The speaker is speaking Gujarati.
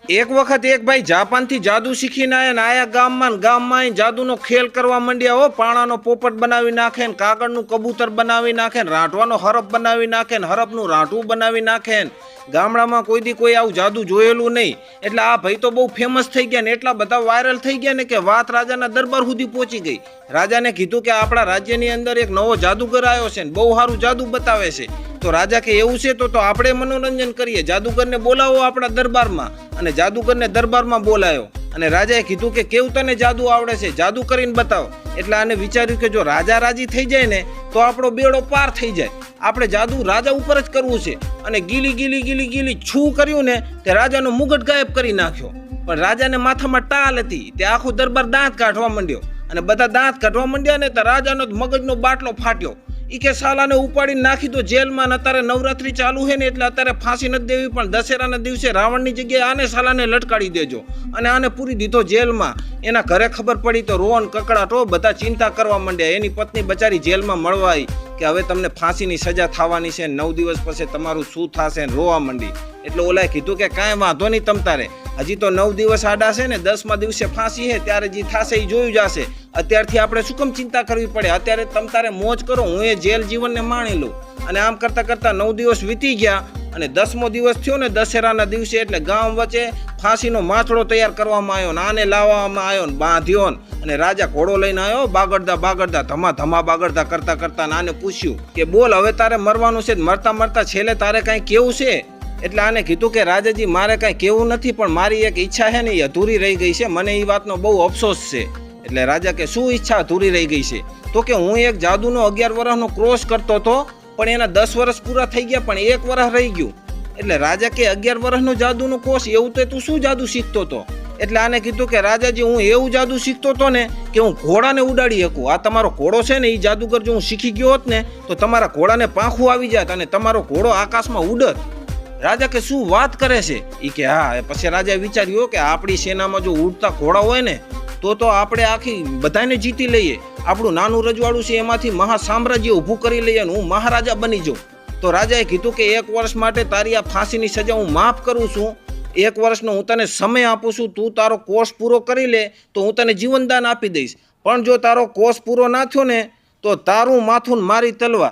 એક વખત એક ભાઈ જાપાનથી જાદુ શીખીને આયા ને આયા ગામમાં જાદુનો ખેલ કરવા માંડ્યા હો। પાણાનો પોપટ બનાવી નાખે ને કાગળનું કબૂતર બનાવી નાખે ને રાંટવાનો હરફ બનાવી નાખે ને હરફનું રાંટવું બનાવી નાખે ને ગામડામાં કોઈ દી કોઈ આવું જાદુ જોયેલું નહીં। એટલે આ ભાઈ તો બહુ ફેમસ થઈ ગયા ને એટલા બધા વાયરલ થઈ ગયા ને કે વાત રાજાના દરબાર સુધી પહોંચી ગઈ। રાજાને કીધું કે આપણા રાજ્યની અંદર એક નવો જાદુગર આવ્યો છે ને બહુ સારું જાદુ બતાવે છે। તો રાજા કે એવું છે તો આપણે મનોરંજન કરીએ, જાદુગરને બોલાવો આપણા દરબારમાં। અને જાદુગરને દરબારમાં બોલાયો અને રાજાએ કીધું કે કેવું તને જાદુ આવડે છે, જાદુ કરીને બતાવો। એટલે આને વિચાર્યું કે જો રાજા રાજી થઈ જાય ને તો આપણો બેડો પાર થઈ જાય। આપણે જાદુ રાજા ઉપર જ કરવું છે। અને ગીલી ગીલી ગીલી ગીલી છૂ કર્યું ને તે રાજાનો મુગટ ગાયબ કરી નાખ્યો। પણ રાજાને માથામાં ટાલ હતી, તે આખો દરબાર દાંત કાઢવા માંડ્યો અને બધા દાંત કાઢવા માંડ્યા ને તો રાજાનો મગજનો બાટલો ફાટ્યો। ઈ કે સાલાને ઉપાડીને નાખી દો જેલમાં। અત્યારે નવરાત્રી ચાલુ છે ને એટલે અત્યારે ફાંસી નથી દેવી, પણ દશેરાના દિવસે રાવણની જગ્યાએ આને સાલાને લટકાડી દેજો અને આને પૂરી દીધો જેલમાં। એના ઘરે ખબર પડી તો રોન કકડાટો બધા ચિંતા કરવા માંડ્યા। એની પત્ની બચારી જેલમાં મળવા આવી કે હવે તમને ફાંસીની સજા થવાની છે, 9 દિવસ પછી તમારું શું થશે, રોવા માંડી। એટલે ઓલાએ કીધું કે કાંઈ વાંધો નહીં તમ તારે, હજી તો 9 દિવસ આડા છે ને 10મા દિવસે ફાંસી છે, ત્યારે જે થશે એ જોયું જશે। અત્યારથી આપણે શું કેમ ચિંતા કરવી પડે, અત્યારે તમ તારે મોજ કરો, હું એ જેલ જીવનને માણી લઉં। અને આમ કરતાં કરતાં 9 દિવસ વીતી ગયા અને 10મો દિવસ થયો ને દશેરાના દિવસે એટલે ગામ વચ્ચે ફાંસીનો માથડો તૈયાર કરવામાં આવ્યો ને આને લાવવામાં આવ્યો ને બાંધ્યો અને રાજા ઘોડો લઈને આવ્યો બાગડતા ધમા ધમા બાગડતા કરતા કરતા આને પૂછ્યું કે બોલ હવે તારે મરવાનું છે, મરતા મરતા છેલ્લે તારે કાંઈ કેવું છે? એટલે આને કીધું કે રાજાજી મારે કાંઈ કેવું નથી, પણ મારી એક ઈચ્છા છે ને એ અધૂરી રહી ગઈ છે, મને એ વાતનો બહુ અફસોસ છે। એટલે રાજા કે શું ઈચ્છા અધૂરી રહી ગઈ છે? તો કે હું એક જાદુનો 11 વર્ષનો ક્રોસ કરતો હતો, પણ એના 10 વર્ષ પૂરા થઈ ગયા પણ 1 વર્ષ રહી ગયું। એટલે રાજા કે 11 વર્ષનો જાદુનો કોર્સ, એવું તો તું શું જાદુ શીખતો હતો? એટલે આને કીધું કે રાજાજી હું એવું જાદુ શીખતો હતો ને કે હું ઘોડાને ઉડાડી શકું। આ તમારો ઘોડો છે ને એ જાદુગર જો હું શીખી ગયો હોત ને તો તમારા ઘોડાને પાંખું આવી જાત અને તમારો ઘોડો આકાશમાં ઉડત। રાજા કે શું વાત કરે છે? એ કે હા। પછી રાજાએ વિચાર્યું કે આપણી સેનામાં જો ઉડતા ઘોડા હોય ને તો આપણે આખી બધાને જીતી લઈએ। આપણું નાનું રજવાડું છે એમાંથી મહાસામ્રાજ્ય ઊભું કરી લઈએ અને હું મહારાજા બની જાઉં। તો રાજાએ કીધું કે 1 વર્ષ માટે તારી આ ફાંસીની સજા હું માફ કરું છું, 1 વર્ષનો હું તને સમય આપું છું, તું તારો કોર્સ પૂરો કરી લે તો હું તને જીવનદાન આપી દઈશ, પણ જો તારો કોર્સ પૂરો ના થયો ને તો તારું માથું મારી તલવાર।